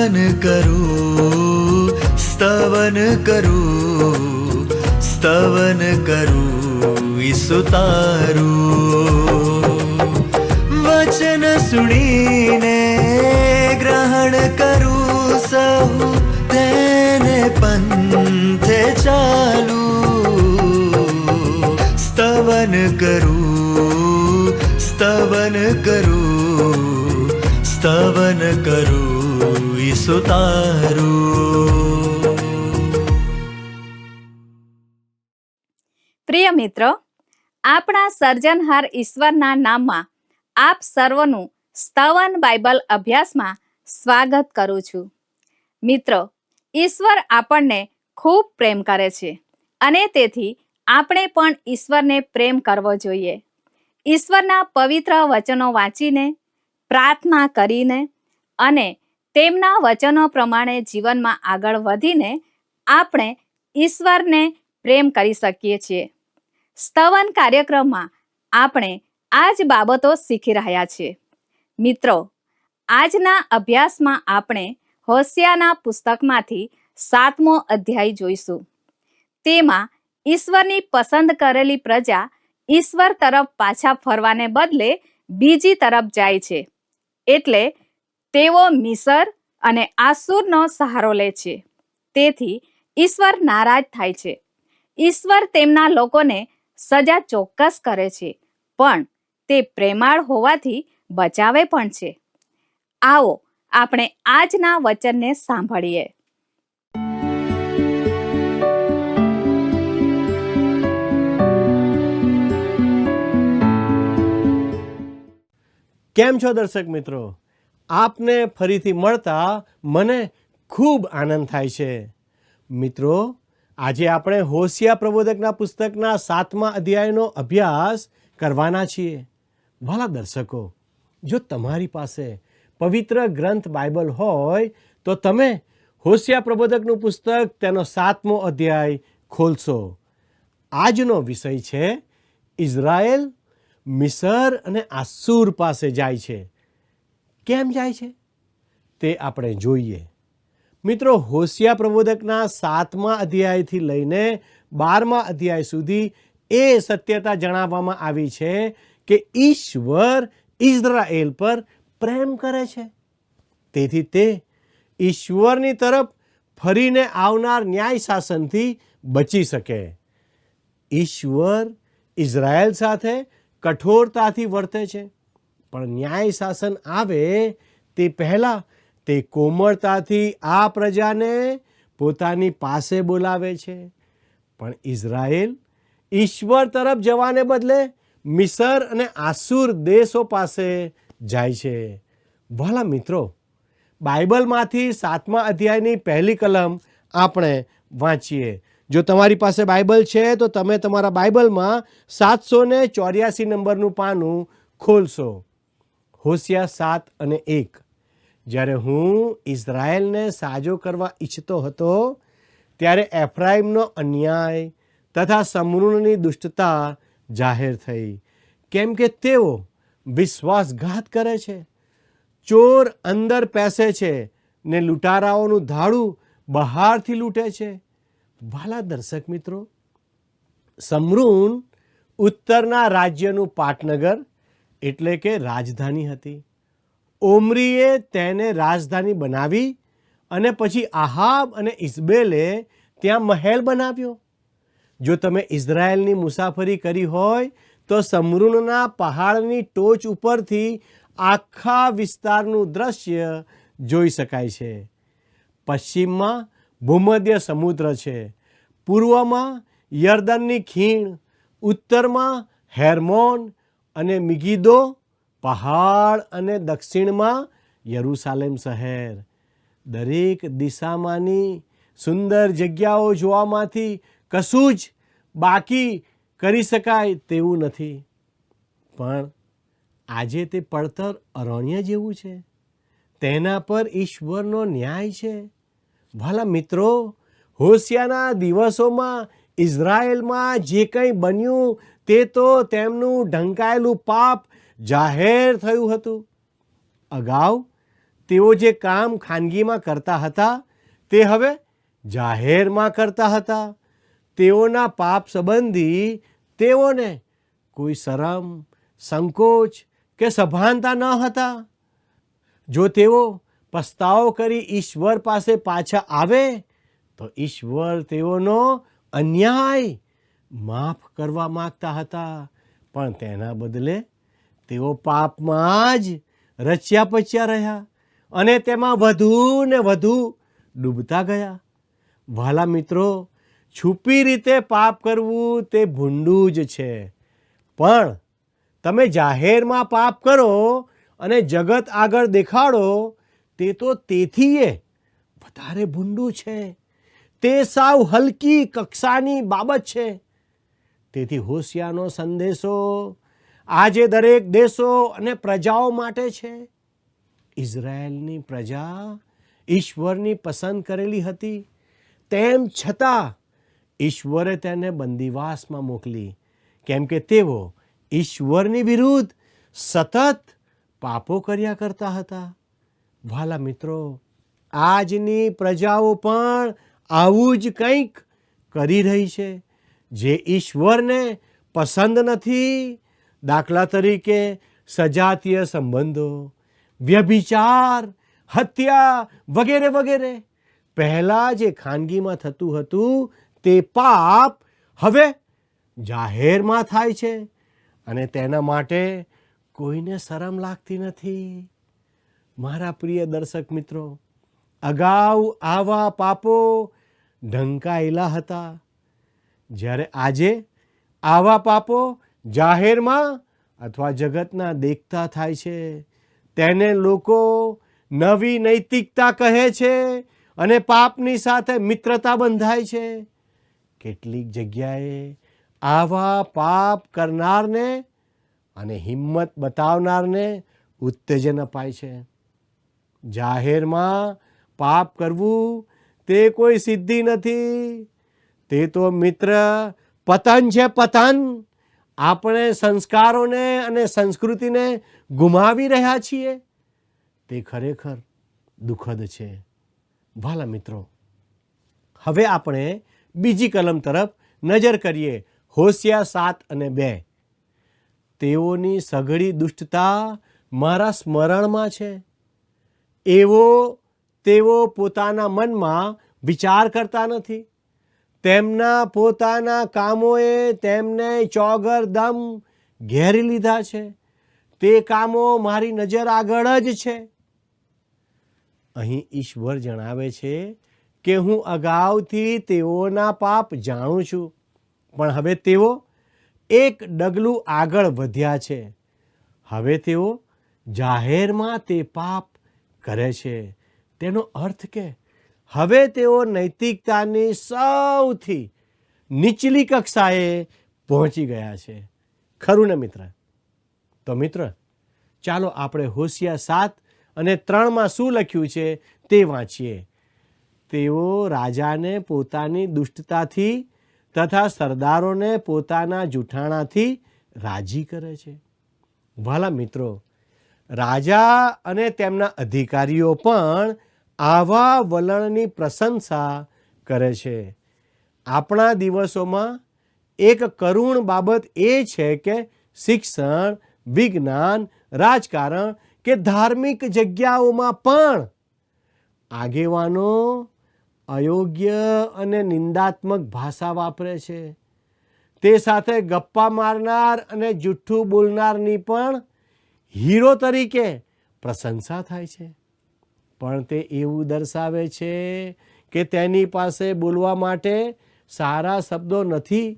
સ્તવન કરું, સ્તવન કરું, સ્તવન કરું ઈસુ તારું. વચન સુણીને ગ્રહણ કરું સહુ, તેને પંથે ચાલું. સ્તવન કરું, સ્તવન કરું, સ્તવન કરું ઈસુ તારું. પ્રિય મિત્રો, આપણા સર્જનહાર ઈશ્વરના નામમાં આપ સર્વનું સ્તવન બાઇબલ અભ્યાસમાં સ્વાગત કરું છું. મિત્રો, ઈશ્વર આપણને ખૂબ પ્રેમ કરે છે અને તેથી આપણે પણ ઈશ્વરને પ્રેમ કરવો જોઈએ. ઈશ્વરના પવિત્ર વચનો વાંચીને, પ્રાર્થના કરીને અને તેમના વચનો પ્રમાણે જીવનમાં આગળ વધીને આપણે ઈશ્વરને પ્રેમ કરી શકીએ છીએ. સ્તવન કાર્યક્રમમાં આપણે આ જ બાબતો શીખી રહ્યા છીએ. મિત્રો, આજના અભ્યાસમાં આપણે હોશિયાના પુસ્તકમાંથી 7મો અધ્યાય જોઈશું. તેમાં ઈશ્વરની પસંદ કરેલી પ્રજા ઈશ્વર તરફ પાછા ફરવાને બદલે બીજી તરફ જાય છે. એટલે તેઓ મિસર અને આસુરનો સહારો લે છે. તેથી ઈશ્વર નારાજ થાય છે. ઈશ્વર તેમના લોકોને સજા ચોક્કસ કરે છે, પણ તે પ્રેમાળ હોવાથી બચાવે પણ છે. આવો આપણે આજના વચનને સાંભળીએ. કેમ છો દર્શક મિત્રો? આપને ફરીથી મળતા મને ખૂબ આનંદ થાય છે. મિત્રો, આજે આપણે હોશિયા પ્રબોધકના પુસ્તકના 7મા અધ્યાયનો અભ્યાસ કરવાના છીએ. વાલા દર્શકો, જો તમારી પાસે પવિત્ર ગ્રંથ બાઇબલ હોય તો તમે હોશિયા પ્રબોધકનું પુસ્તક તેનો 7મો અધ્યાય ખોલશો. આજનો વિષય છે ઇઝરાયેલ મિસર અને આસુર પાસે જાય છે. કેમ જાય છે તે આપણે જોઈએ. મિત્રો, હોશિયા પ્રબોધકના 7મા અધ્યાયથી લઈને 12મા અધ્યાય સુધી એ સત્યતા જણાવવામાં આવી છે કે ઈશ્વર ઇઝરાયેલ પર પ્રેમ કરે છે. તેથી તે ઈશ્વરની તરફ ફરીને આવનાર ન્યાય શાસનથી બચી શકે. ઈશ્વર ઇઝરાયેલ સાથે કઠોરતાથી વર્તે છે, પણ ન્યાય શાસન આવે તે પહેલાં તે કોમળતાથી આ પ્રજાને પોતાની પાસે બોલાવે છે. પણ ઇઝરાયેલ ઈશ્વર તરફ જવાને બદલે મિસર અને આસુર દેશો પાસે જાય છે. વાલા મિત્રો, બાઇબલમાંથી 7મા અધ્યાયની પહેલી કલમ આપણે વાંચીએ. જો તમારી પાસે બાઇબલ છે તો તમે તમારા બાઇબલમાં 784 નંબરનું પાનું ખોલશો. હોશિયા 7 અને 1. જ્યારે હું ઇઝરાયેલને સાજો કરવા ઈચ્છતો હતો ત્યારે એફ્રાઈમનો અન્યાય તથા શમરૂનની દુષ્ટતા જાહેર થઈ, કેમ કે તેઓ વિશ્વાસઘાત કરે છે. ચોર અંદર પેસે છે ને લૂંટારાઓનું ધાડું બહારથી લૂંટે છે. વાલા દર્શક મિત્રો, શમરૂન ઉત્તરના રાજ્યનું પાટનગર એટલે કે રાજધાની હતી. ઓમરીએ તેને રાજધાની બનાવી અને પછી આહાબ અને ઇઝબેલે ત્યાં મહેલ બનાવ્યો. જો તમે ઇઝરાયેલની મુસાફરી કરી હોય તો શમરૂનના પહાડની ટોચ ઉપરથી આખા વિસ્તારનું દ્રશ્ય જોઈ શકાય છે. પશ્ચિમમાં ભૂમધ્ય સમુદ્ર છે, પૂર્વમાં યર્દનની ખીણ, ઉત્તરમાં હેર્મોન અને મિગિદો પહાડ અને દક્ષિણમાં યરૂશાલેમ શહેર. દરેક દિશામાંની સુંદર જગ્યાઓ જોવામાંથી કશું જ બાકી કરી શકાય તેવું નથી. પણ આજે તે પડતર અરણ્ય જેવું છે. તેના પર ઈશ્વરનો ન્યાય છે. વાલા મિત્રો, હોશિયાના દિવસોમાં ઇઝરાયેલમાં જે કંઈ બન્યું તે તો તેમનું ઢંકાયેલું પાપ જાહેર થયું હતું. અગાઉ તેઓ જે કામ ખાનગીમાં કરતા હતા તે હવે જાહેરમાં કરતા હતા. તેઓના પાપ સંબંધી તેઓને કોઈ શરમ, સંકોચ કે સભાનતા ન હતા. જો તેઓ પસ્તાવો કરી ઈશ્વર પાસે પાછા આવે તો ઈશ્વર તેઓનો અન્યાય માફ કરવા માંગતા હતા, પણ તેના બદલે તેઓ પાપમાં જ રચ્યા પચ્યા રહ્યા અને તેમાં વધુ ને વધુ ડૂબતા ગયા. વહાલા મિત્રો, છુપી રીતે પાપ કરવું તે ભૂંડું જ છે, પણ તમે જાહેરમાં પાપ કરો અને જગત આગળ દેખાડો તે તો તેથીય વધારે ભૂંડું છે. તે સાવ હલકી કક્ષાની બાબત છે. તેથી હોશિયાનો સંદેશો આજે દરેક દેશો અને પ્રજાઓ માટે છે. ઇઝરાયેલની પ્રજા ઈશ્વરની પસંદ કરેલી હતી, તેમ છતાં ઈશ્વરે તેને બંદીવાસમાં મોકલી, કેમ કે તેઓ ઈશ્વરની વિરુદ્ધ સતત પાપો કર્યા કરતા હતા. વહાલા મિત્રો, આજની પ્રજાઓ પણ આવું જ કંઈક કરી રહી છે જે ઈશ્વરને પસંદ નથી. દાખલા તરીકે સજાતીય સંબંધો, વ્યભિચાર, હત્યા વગેરે વગેરે. પહેલાં જે ખાનગીમાં થતું હતું તે પાપ હવે જાહેરમાં થાય છે અને તેના માટે કોઈને શરમ લાગતી નથી. મારા પ્રિય દર્શક મિત્રો, અગાઉ આવા પાપો ઢંકાયેલા હતા, જ્યારે આજે આવા પાપો જાહેરમાં અથવા જગતના દેખતા થાય છે. તેને લોકો નવી નૈતિકતા કહે છે અને પાપની સાથે મિત્રતા બંધાય છે. કેટલીક જગ્યાએ આવા પાપ કરનારને અને હિંમત બતાવનારને ઉત્તેજન અપાય છે. જાહેરમાં પાપ કરવું તે કોઈ સિદ્ધિ નથી, તે તો મિત્ર પતન છે, પતન. આપણે સંસ્કારોને અને સંસ્કૃતિને ગુમાવી રહ્યા છીએ. તે ખરેખર દુઃખદ છે. ભલા મિત્રો, હવે આપણે બીજી કલમ તરફ નજર કરીએ. હોશિયા 7:2. તેઓની સઘળી દુષ્ટતા મારા સ્મરણમાં છે. તેઓ પોતાના મનમાં વિચાર કરતા નથી. તેમના પોતાના કામોએ તેમને ચોગરદમ ઘેરી લીધા છે. તે કામો મારી નજર આગળ જ છે. અહીં ઈશ્વર જણાવે છે કે હું અગાઉથી તેઓના પાપ જાણું છું, પણ હવે તેઓ એક ડગલું આગળ વધ્યા છે. હવે તેઓ જાહેરમાં તે પાપ કરે છે. તેનો અર્થ કે હવે તેઓ નૈતિકતાની સૌથી નીચલી કક્ષાએ પહોંચી ગયા છે. ખરું ને મિત્ર? તો મિત્ર, ચાલો આપણે હોશિયા 7:3 શું લખ્યું છે તે વાંચીએ. તેઓ રાજાને પોતાની દુષ્ટતાથી તથા સરદારોને પોતાના જૂઠાણાથી રાજી કરે છે. ભલા મિત્રો, રાજા અને તેમના અધિકારીઓ પણ આવા વલણની પ્રશંસા કરે છે. આપણા દિવસોમાં એક કરુણ બાબત એ છે કે શિક્ષણ, વિજ્ઞાન, રાજકારણ કે ધાર્મિક જગ્યાઓમાં પણ આગેવાનો અયોગ્ય અને નિંદાત્મક ભાષા વાપરે છે. તે સાથે ગપ્પા મારનાર અને જૂઠ્ઠું બોલનારની પણ હીરો તરીકે પ્રશંસા થાય છે. પણ તે એવું દર્શાવે છે કે તેની પાસે બોલવા માટે સારા શબ્દો નથી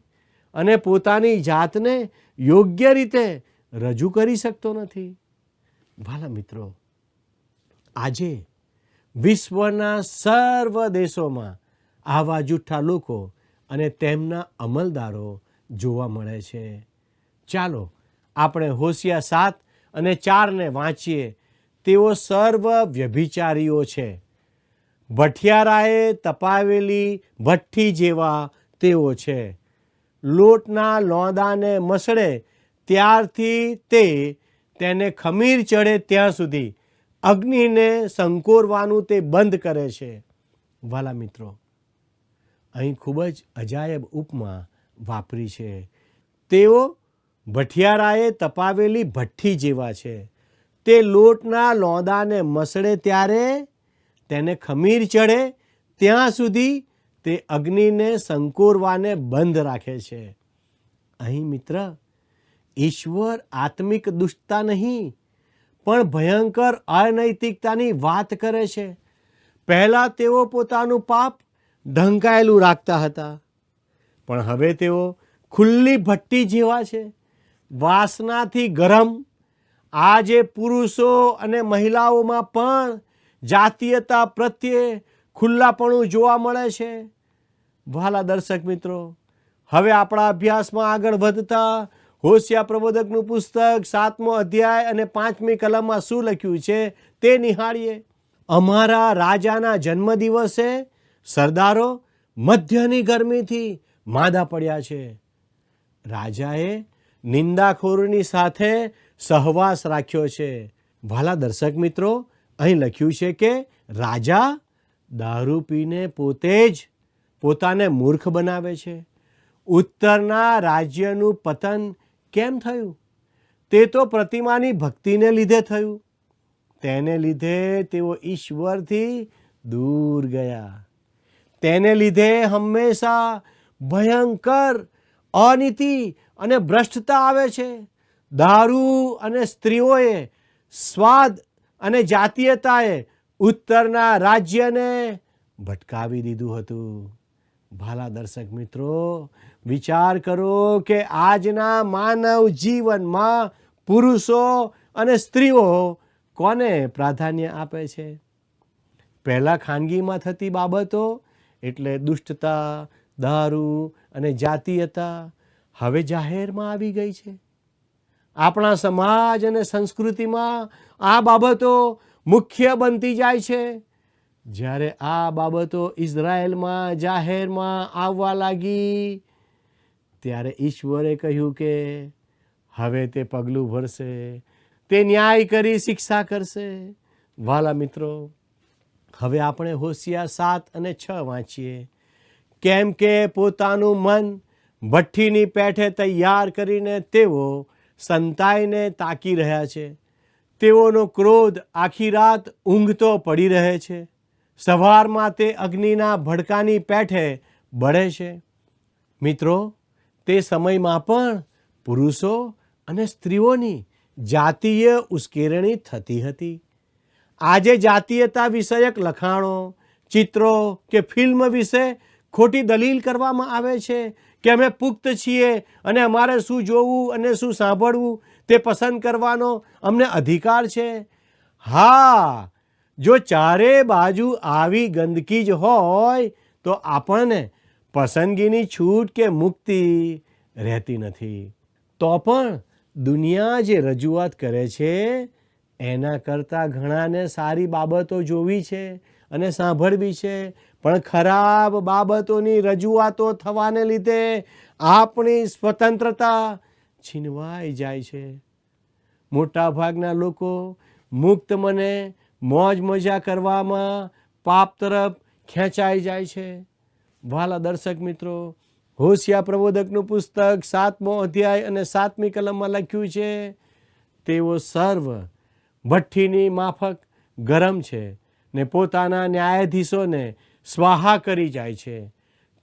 અને પોતાની જાતને યોગ્ય રીતે રજૂ કરી શકતો નથી. ભલા મિત્રો, આજે વિશ્વના સર્વ દેશોમાં આવા જૂઠ્ઠા લોકો અને તેમના અમલદારો જોવા મળે છે. ચાલો આપણે હોશિયા 7:4 વાંચીએ. તેઓ સર્વ વ્યભિચારીઓ છે. ભઠિયારાએ તપાવેલી ભઠ્ઠી જેવા તેઓ છે. લોટના લોંદાને મસળે ત્યારથી તે તેને ખમીર ચડે ત્યાં સુધી અગ્નિને સંકોરવાનું તે બંધ કરે છે. વાલા મિત્રો, અહીં ખૂબ જ અજાયબ ઉપમા વાપરી છે. તેઓ ભઠિયારાએ તપાવેલી ભઠ્ઠી જેવા છે. તે લોટના લોંદાને મસળે ત્યારે તેને ખમીર ચડે ત્યાં સુધી તે અગ્નિને સંકોરવાને બંધ રાખે છે. અહીં મિત્ર, ઈશ્વર આત્મિક દુષ્ટતા નહીં પણ ભયંકર અનૈતિકતાની વાત કરે છે. પહેલાં તેઓ પોતાનું પાપ ઢંકાયેલું રાખતા હતા, પણ હવે તેઓ ખુલ્લી ભઠ્ઠી જેવા છે, વાસનાથી ગરમ. આજે પુરુષો અને મહિલાઓમાં પણ જાતીયતા પ્રત્યે ખુલ્લાપણું જોવા મળે છે. વહાલા દર્શક મિત્રો, હવે આપણા અભ્યાસમાં આગળ વધતા હોશિયા પ્રબોધકનું પુસ્તક 7મો અધ્યાય અને 5મી કલમમાં શું લખ્યું છે તે નિહાળીએ. અમારા રાજાના જન્મદિવસે સરદારો મધ્યની ગરમીથી માંદા પડ્યા છે. રાજાએ નિંદાખોરોની સાથે સહવાસ રાખ્યો છે. વહાલા દર્શક મિત્રો, અહીં લખ્યું છે કે રાજા દારૂ પીને પોતે જ પોતાને મૂર્ખ બનાવે છે. ઉત્તરના રાજ્યનું પતન કેમ થયું? તે તો પ્રતિમાની ભક્તિને લીધે થયું. તેને લીધે તેઓ ઈશ્વરથી દૂર ગયા. તેને લીધે હંમેશા ભયંકર અનીતિ અને ભ્રષ્ટતા આવે છે. દારૂ અને સ્ત્રીઓએ, સ્વાદ અને જાતીયતાએ ઉત્તરના રાજ્યને ભટકાવી દીધું હતું. ભાલા દર્શક મિત્રો, વિચાર કરો કે આજના માનવ જીવનમાં પુરુષો અને સ્ત્રીઓ કોને પ્રાધાન્ય આપે છે? પહેલાં ખાનગીમાં થતી બાબતો એટલે દુષ્ટતા, દારૂ અને જાતીયતા હવે જાહેરમાં આવી ગઈ છે. આપણા સમાજ અને સંસ્કૃતિમાં આ બાબતો મુખ્ય બનતી જાય છે. જ્યારે આ બાબતો ઇઝરાયલમાં જાહેરમાં આવવા લાગી ત્યારે ઈશ્વરે કહ્યું કે હવે તે પગલું ભરશે, તે ન્યાય કરી શિક્ષા કરશે. વાલા મિત્રો, હવે આપણે હોશિયા 7 અને 6 વાંચીએ. કેમ કે પોતાનું મન ભઠ્ઠીની પેઠે તૈયાર કરીને તેઓ સંતાઈને તાકી રહ્યા છે. તેઓનો ક્રોધ આખી રાત ઊંઘતો પડી રહે છે. સવારમાં તે અગ્નિના ભડકાની પેઠે બળે છે. મિત્રો, તે સમયમાં પણ પુરુષો અને સ્ત્રીઓની જાતીય ઉશ્કેરણી થતી હતી. આજે જાતીયતા વિષયક લખાણો, ચિત્રો કે ફિલ્મ વિશે ખોટી દલીલ કરવામાં આવે છે કે અમે પુખ્ત છીએ અને અમારે શું જોવું અને શું સાંભળવું તે પસંદ કરવાનો અમને અધિકાર છે. હા, જો ચારે બાજુ આવી ગંદકી જ હોય તો આપણને પસંદગીની છૂટ કે મુક્તિ રહેતી નથી. તો પણ દુનિયા જે રજૂઆત કરે છે એના કરતાં ઘણાને સારી બાબતો જોવી છે અને સાંભળવી છે, પણ ખરાબ બાબતોની રજૂઆતો થવાને લીધે આપણી સ્વતંત્રતા છીનવાઈ જાય છે. મોટા ભાગના લોકો મુક્ત મને મોજ મજા કરવામાં પાપ તરફ ખેંચાઈ જાય છે. વહાલા દર્શક મિત્રો, હોશિયા પ્રબોધકનું પુસ્તક 7મો અધ્યાય અને 7મી કલમમાં લખ્યું છે, તેઓ સર્વ ભઠ્ઠીની માફક ગરમ છે ને પોતાના ન્યાયાધીશોને સ્વાહા કરી જાય છે.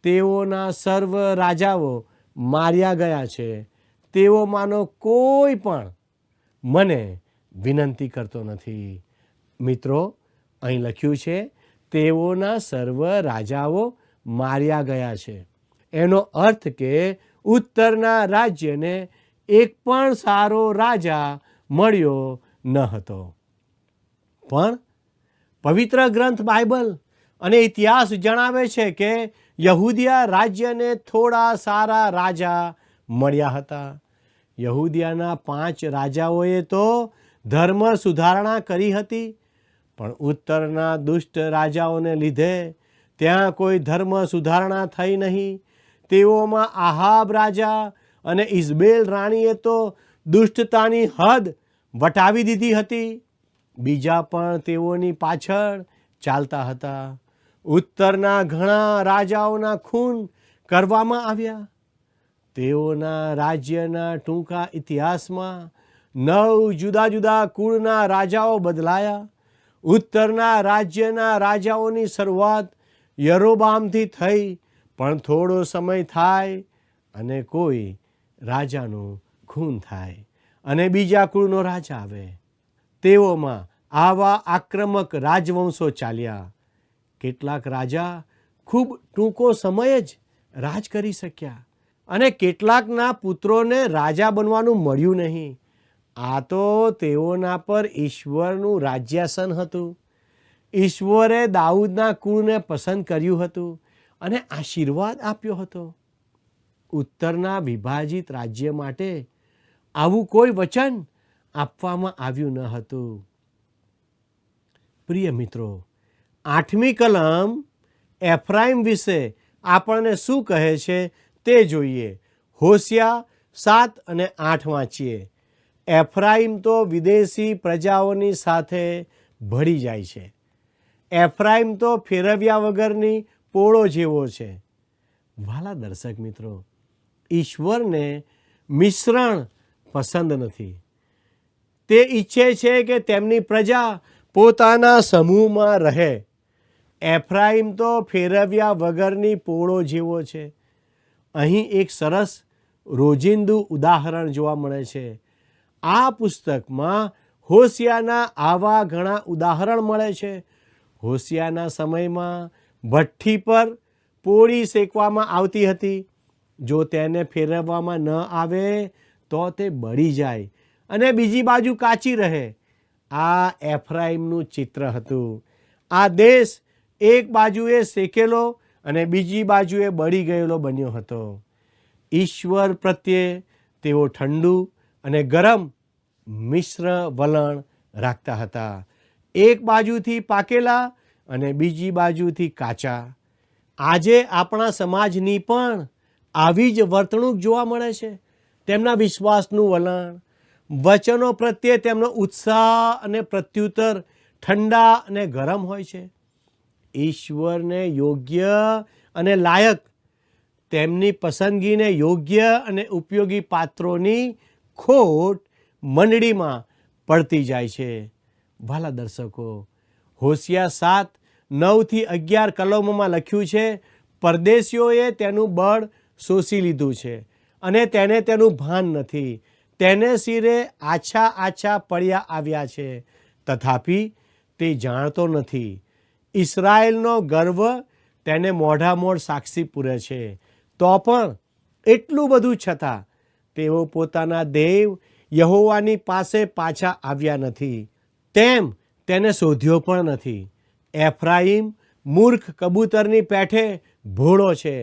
તેઓના સર્વ રાજાઓ માર્યા ગયા છે. તેઓમાંનો કોઈ પણ મને વિનંતી કરતો નથી. મિત્રો, અહીં લખ્યું છે તેઓના સર્વ રાજાઓ માર્યા ગયા છે. એનો અર્થ કે ઉત્તરના રાજ્યને એક પણ સારો રાજા મળ્યો ન હતો. પણ પવિત્ર ગ્રંથ બાઇબલ અને ઇતિહાસ જણાવે છે કે યહૂદિયા રાજ્યને થોડા સારા રાજા મળ્યા હતા. યહૂદિયાના 5 રાજાઓએ તો ધર્મ સુધારણા કરી હતી, પણ ઉત્તરના દુષ્ટ રાજાઓને લીધે ત્યાં કોઈ ધર્મ સુધારણા થઈ નહીં. તેઓમાં આહાબ રાજા અને ઇઝબેલ રાણીએ તો દુષ્ટતાની હદ વટાવી દીધી હતી. બીજા પણ તેઓની પાછળ ચાલતા હતા. ઉત્તરના ઘણા રાજાઓના ખૂન કરવામાં આવ્યા. તેઓના રાજ્યના ટૂંકા ઇતિહાસમાં 9 જુદા જુદા કુળના રાજાઓ બદલાયા. ઉત્તરના રાજ્યના રાજાઓની શરૂઆત યરોબામથી થઈ, પણ થોડો સમય થાય અને કોઈ રાજાનું ખૂન થાય અને બીજા કુળનો રાજા આવે. તેઓમાં આવા આક્રમક રાજવંશો ચાલ્યા. કેટલાક રાજા ખૂબ ટૂંકો સમય જ રાજ કરી શક્યા અને કેટલાકના પુત્રોને રાજા બનવાનું મળ્યું નહીં. આ તો તેઓના પર ઈશ્વરનું રાજ્યાસન હતું. ઈશ્વરે દાઉદના કુળને પસંદ કર્યું હતું અને આશીર્વાદ આપ્યો હતો. ઉત્તરના વિભાજિત રાજ્ય માટે આવું કોઈ વચન આપવામાં આવ્યું ન હતું. પ્રિય મિત્રો, 8મી કલમ એફ્રાઈમ વિશે આપણને શું કહે છે તે જોઈએ. હોશિયા 7 અને 8 વાંચીએ. એફ્રાઈમ તો વિદેશી પ્રજાઓની સાથે ભળી જાય છે. એફ્રાઈમ તો ફેરવ્યા વગરની પોળો જેવો છે. વાલા દર્શક મિત્રો, ઈશ્વરને મિશ્રણ પસંદ નથી. તે ઈચ્છે છે કે તેમની પ્રજા પોતાના સમૂહમાં રહે. એફ્રાઈમ તો ફેરવ્યા વગરની પોળો જેવો છે. અહીં એક સરસ રોજિંદુ ઉદાહરણ જોવા મળે છે. આ પુસ્તકમાં હોશિયાના આવા ઘણા ઉદાહરણ મળે છે. હોશિયાના સમયમાં ભઠ્ઠી પર પોળી શેકવામાં આવતી હતી. જો તેને ફેરવવામાં ન આવે તો તે બળી જાય અને બીજી બાજુ કાચી રહે. આ એફ્રાઈમનું ચિત્ર હતું. આ દેશ એક બાજુએ શેકેલો અને બીજી બાજુએ બળી ગયેલો બન્યો હતો. ઈશ્વર પ્રત્યે તેઓ ઠંડુ અને ગરમ મિશ્ર વલણ રાખતા હતા. એક બાજુથી પાકેલા અને બીજી બાજુથી કાચા. આજે આપણા સમાજની પણ આવી જ વર્તણૂક જોવા મળે છે. તેમના વિશ્વાસનું વલણ, વચનો પ્રત્યે તેમનો ઉત્સાહ અને પ્રત્યુત્તર ઠંડા અને ગરમ હોય છે. ઈશ્વરને યોગ્ય અને લાયક, તેમની પસંદગીને યોગ્ય અને ઉપયોગી પાત્રોની ખોટ મંડળીમાં પડતી જાય છે. વાલા દર્શકો, હોશિયા 7:9-11 કલમોમાં લખ્યું છે, પરદેશીઓએ તેનું બળ શોષી લીધું છે અને તેને તેનું ભાન નથી. તેને શિરે આછા આછા પડ્યા આવ્યા છે, તથાપિ તે જાણતો નથી. ઇસરાયેલનો ગર્વ તેને મોઢામોઢ સાક્ષી પૂરે છે. તો પણ એટલું બધું છતાં તેઓ પોતાના દેવ યહોવાની પાસે પાછા આવ્યા નથી, તેમ તેને શોધ્યો પણ નથી. એફ્રાઈમ મૂર્ખ કબૂતરની પેઠે ભોળો છે.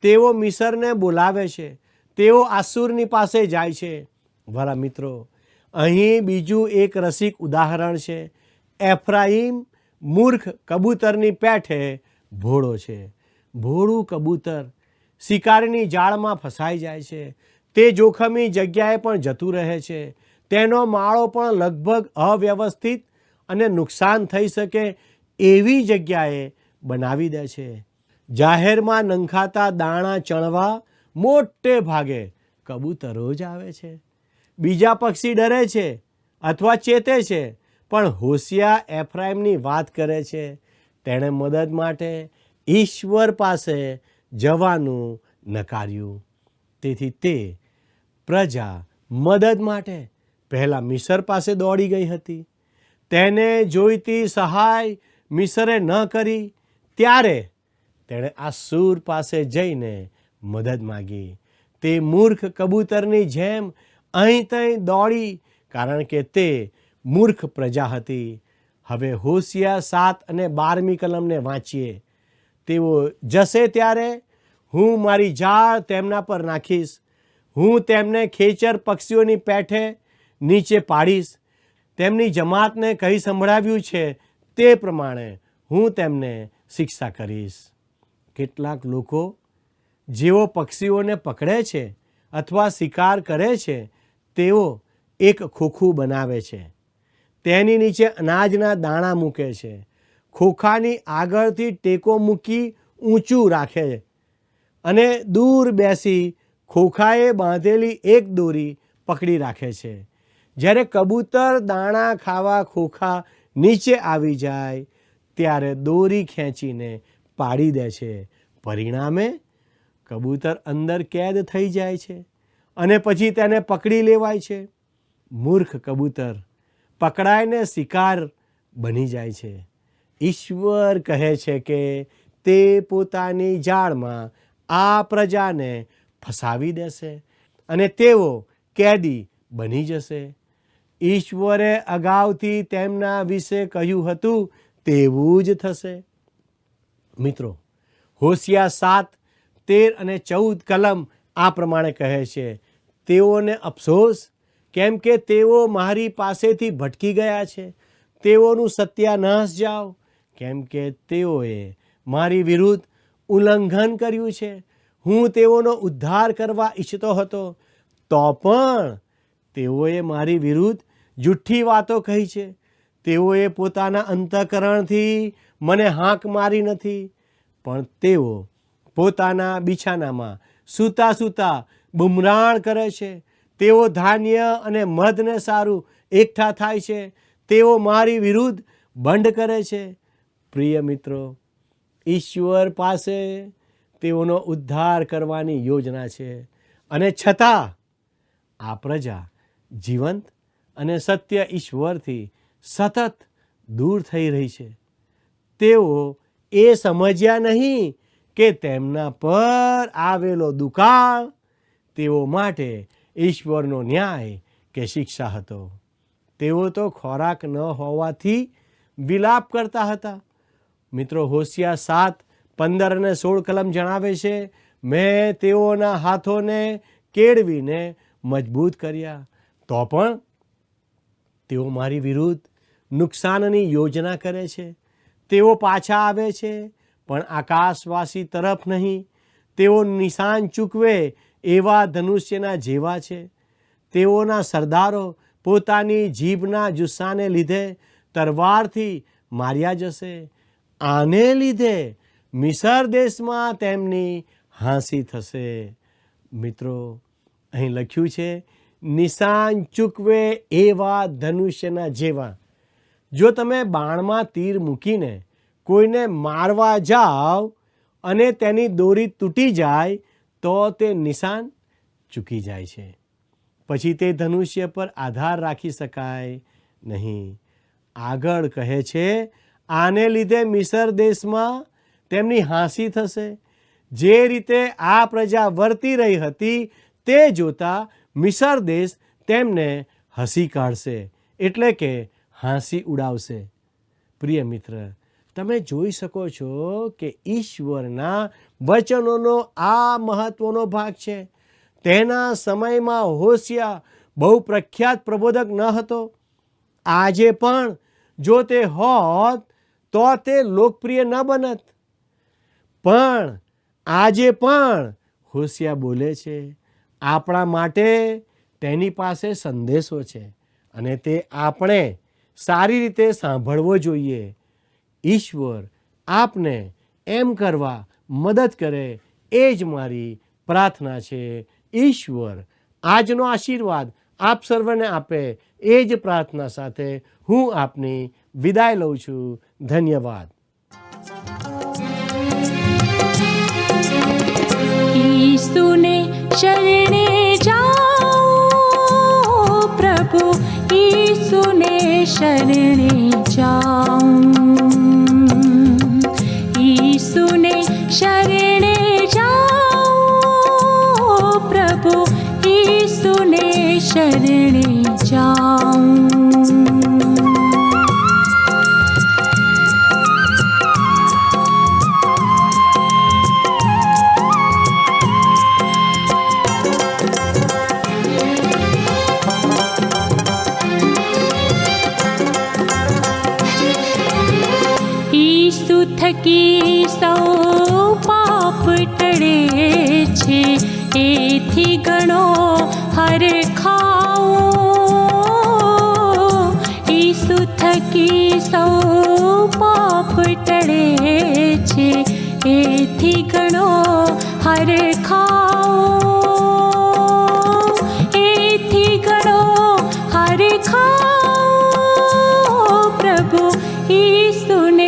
તેઓ મિસરને બોલાવે છે, તેઓ આસુરની પાસે જાય છે. વાલા મિત્રો, અહીં બીજું એક રસિક ઉદાહરણ છે. એફ્રાઈમ મૂર્ખ કબૂતરની પેઠે ભોળો છે. ભોળું કબૂતર શિકારીની જાળમાં ફસાઈ જાય છે. તે જોખમી જગ્યાએ પણ જતું રહે છે. તેનો માળો પણ લગભગ અવ્યવસ્થિત અને નુકસાન થઈ શકે એવી જગ્યાએ બનાવી દે છે. જાહેરમાં નંખાતા દાણા ચણવા મોટે ભાગે કબૂતરો જ આવે છે. બીજા પક્ષી ડરે છે અથવા ચેતે છે, પણ હોશિયા એફ્રાઈમની વાત કરે છે. તેણે મદદ માટે ઈશ્વર પાસે જવાનું નકાર્યું. તેથી તે પ્રજા મદદ માટે પહેલાં મિસર પાસે દોડી ગઈ હતી. તેને જોઈતી સહાય મિસરે ન કરી, ત્યારે તેણે આસુર પાસે જઈને મદદ માગી. તે મૂર્ખ કબૂતરની જેમ અહીં ત્યાં દોડી, કારણ કે તે મૂર્ખ પ્રજા હતી. હવે હોશિયા 7 અને 12મી કલમને વાંચીએ. તેઓ જશે ત્યારે હું મારી જાળ તેમના પર નાખીશ. હું તેમને ખેચર પક્ષીઓની પેઠે નીચે પાડીશ. તેમની જમાતને કહી સંભળાવ્યું છે તે પ્રમાણે હું તેમને શિક્ષા કરીશ. કેટલાક લોકો જેઓ પક્ષીઓને પકડે છે અથવા શિકાર કરે છે, તેઓ એક ખોખું બનાવે છે. તેની નીચે અનાજના દાણા મૂકે છે. ખોખાની આગળથી ટેકો મૂકી ઊંચું રાખે અને દૂર બેસી ખોખાએ બાંધેલી એક દોરી પકડી રાખે છે. જ્યારે કબૂતર દાણા ખાવા ખોખા નીચે આવી જાય ત્યારે દોરી ખેંચીને પાડી દે છે. પરિણામે કબૂતર અંદર કેદ થઈ જાય છે અને પછી તેને પકડી લેવાય છે. મૂર્ખ કબૂતર પકડાઈને શિકાર બની જાય છે. ઈશ્વર કહે છે કે તે પોતાની જાળમાં આ પ્રજાને ફસાવી દેશે અને તેઓ કેદી બની જશે. ઈશ્વરે અગાઉથી તેમના વિશે કહ્યું હતું તેવું જ થશે. મિત્રો, હોશિયા 7:13 અને 14 કલમ આ પ્રમાણે કહે છે, તેઓને અફસોસ, કેમ કે તેઓ મારી પાસેથી ભટકી ગયા છે. તેઓનું સત્યાનાશ જાઓ, કેમ કે તેઓએ મારી વિરુદ્ધ ઉલ્લંઘન કર્યું છે. હું તેઓનો ઉદ્ધાર કરવા ઈચ્છતો હતો, તો પણ તેઓએ મારી વિરુદ્ધ જૂઠ્ઠી વાતો કહી છે. તેઓએ પોતાના અંતઃકરણથી મને હાંક મારી નથી, પણ તેઓ પોતાના બિછાનામાં સૂતા સૂતા બુમરાણ કરે છે. તેઓ ધાન્ય અને મધને સારું એકઠા થાય છે. તેઓ મારી વિરુદ્ધ બંડ કરે છે. પ્રિય મિત્રો, ઈશ્વર પાસે તેઓનો ઉદ્ધાર કરવાની યોજના છે, અને છતાં આ પ્રજા જીવંત અને સત્ય ઈશ્વરથી સતત દૂર થઈ રહી છે. તેઓ એ સમજ્યા નહીં કે તેમના પર આવેલો દુકાળ તેઓ માટે ઈશ્વરનો ન્યાય કે શિક્ષા હતો. તેઓ તો ખોરાક ન હોવાથી વિલાપ કરતા હતા. મિત્રો, હોશિયા 7:15 અને 16 કલમ જણાવે છે, મેં તેઓના હાથોને કેળવીને મજબૂત કર્યા, તો પણ તેઓ મારી વિરુદ્ધ નુકસાનની યોજના કરે છે. તેઓ પાછા આવે છે, પણ આકાશવાસી તરફ નહીં. તેઓ નિશાન ચૂકવે એવા ધનુષ્યના જેવા છે. તેઓના સરદારો પોતાની જીભના જુસ્સાને લીધે તરવારથી માર્યા જશે. આને લીધે મિસર દેશમાં તેમની હાંસી થશે. મિત્રો, અહીં લખ્યું છે, નિશાન ચૂકવે એવા ધનુષ્યના જેવા. જો તમે બાણમાં તીર મૂકીને કોઈને મારવા જાઓ અને તેની દોરી તૂટી જાય તો તે નિશાન ચૂકી જાય છે. પછી તે ધનુષ્ય પર આધાર રાખી શકાય નહીં. આગળ કહે છે, આને લીધે મિસર દેશમાં તેમની હાંસી થશે. જે રીતે આ પ્રજા વર્તી રહી હતી તે જોતા મિસર દેશ તેમને હસી કાઢશે, એટલે કે હાંસી ઉડાવશે. પ્રિય મિત્ર, તમે જોઈ શકો છો કે ઈશ્વરના વચનોનો આ મહત્વનો ભાગ છે. તેના સમયમાં હોશિયા બહુ પ્રખ્યાત પ્રબોધક ન હતો. આજે પણ જો તે હોત તો તે લોકપ્રિય ન બનત. પણ આજે પણ હોશિયા બોલે છે. આપણા માટે તેની પાસે સંદેશો છે અને તે આપણે સારી રીતે સાંભળવો જોઈએ. ઈશ્વર આપને એમ કરવા મદદ કરે, એ જ મારી પ્રાર્થના છે. ઈશ્વર આજનો આશીર્વાદ આપ સર્વને આપે, એ જ પ્રાર્થના સાથે હું આપની વિદાય લઉં છું. ધન્યવાદ. ईसुने शरणे जाओ प्रभु, ईसुने शरणे जाओ, ईसुने शरणे जाओ प्रभु, ईसुने शरणे जाओ. થકી સૌ પાપ ટળે છે, એથી ઘણો હર ખાઓ. ઈસુ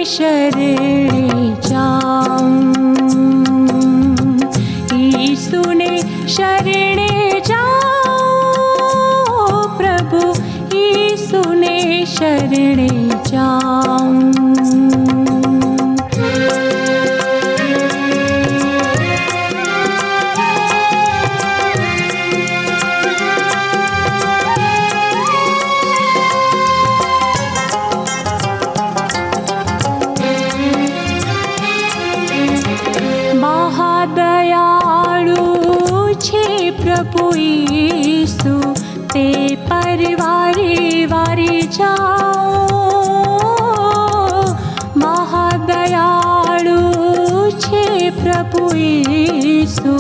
शरणे जाऊं, यीशु ने शरणे जाऊं, प्रभु यीशु ने शरणे जाऊं। प्रभु यीशु ते परिवारे वारे जाओ, महादयालु छे प्रभु यीशु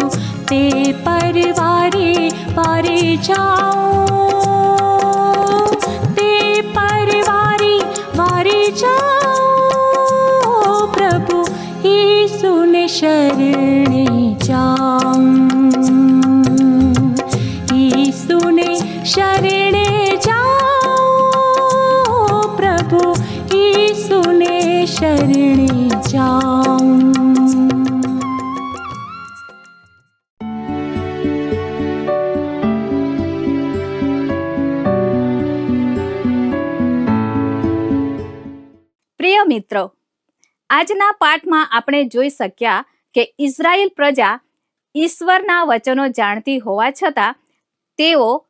ते परिवारे वारे जाओ, ते परिवारे वारे जाओ, प्रभु यीशु ने शरणे जाऊं, शरणे जाऊं, प्रभु यीशु ने शरणे जाऊं। પ્રિય મિત્રો, આજના પાઠમાં આપણે જોઈ શક્યા કે ઇઝરાયેલ પ્રજા ઈશ્વરના વચનો જાણતી હોવા છતાં તેઓ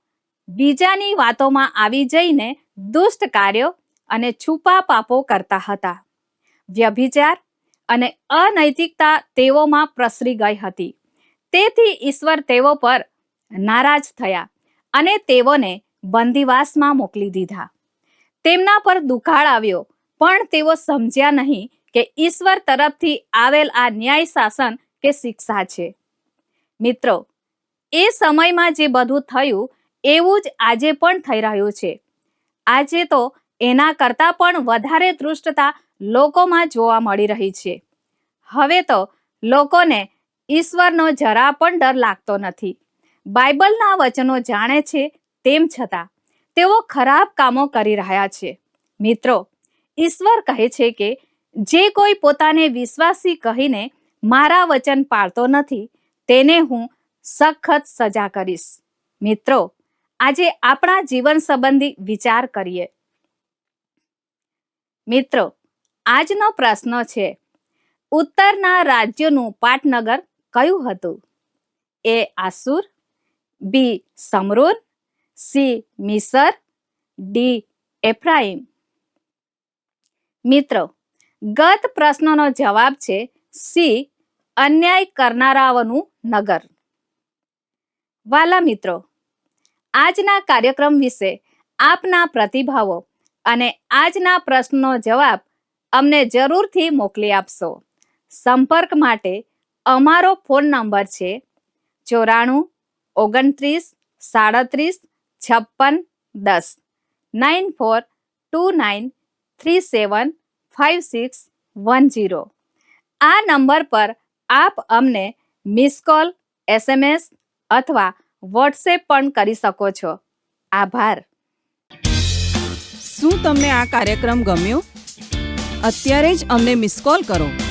બીજાની વાતોમાં આવી જઈને દુષ્ટ કાર્યો અને છુપા પાપો કરતા હતા. વ્યભિચાર અને અનૈતિકતા તેઓમાં પ્રસરી ગઈ હતી. તેથી ઈશ્વર તેઓ પર નારાજ થયા અને તેઓને બંદીવાસમાં મોકલી દીધા. તેમના પર દુકાળ આવ્યો, પણ તેઓ સમજ્યા નહીં કે ઈશ્વર તરફથી આવેલ આ ન્યાય શાસન કે શિક્ષા છે. મિત્રો, એ સમયમાં જે બધું થયું એવું જ આજે પણ થઈ રહ્યું છે. આજે તો એના કરતાં પણ વધારે ધૃષ્ટતા લોકોમાં જોવા મળી રહી છે. હવે તો લોકોને ઈશ્વરનો જરા પણ ડર લાગતો નથી. બાઇબલના વચનો જાણે છે તેમ છતાં તેઓ ખરાબ કામો કરી રહ્યા છે. મિત્રો, ઈશ્વર કહે છે કે જે કોઈ પોતાને વિશ્વાસી કહીને મારા વચન પાળતો નથી તેને હું સખત સજા કરીશ. મિત્રો, આજે આપણા જીવન સંબંધી વિચાર કરીએ. મિત્રો, આજનો પ્રશ્ન છે, ઉત્તરના રાજ્યનું પાટનગર કયું હતું? એ આસુર, બી સમરૂન, સી મિસર, ડી એફ્રાઈમ. મિત્રો, ગત પ્રશ્નનો જવાબ છે સી, અન્યાય કરનારાઓનું નગર. વાલા મિત્રો, આજના કાર્યક્રમ વિશે આપના પ્રતિભાવો અને આજના પ્રશ્નનો જવાબ અમને જરૂરથી મોકલી આપશો. સંપર્ક માટે અમારો ફોન નંબર છે 94 29 37 56 10 9429375610. આ નંબર પર આપ અમને મિસ કોલ, SMS અથવા વોટ્સએપ પણ કરી શકો છો. આભાર. શું તમને આ કાર્યક્રમ ગમ્યો? અત્યારે જ અમને મિસ કોલ કરો.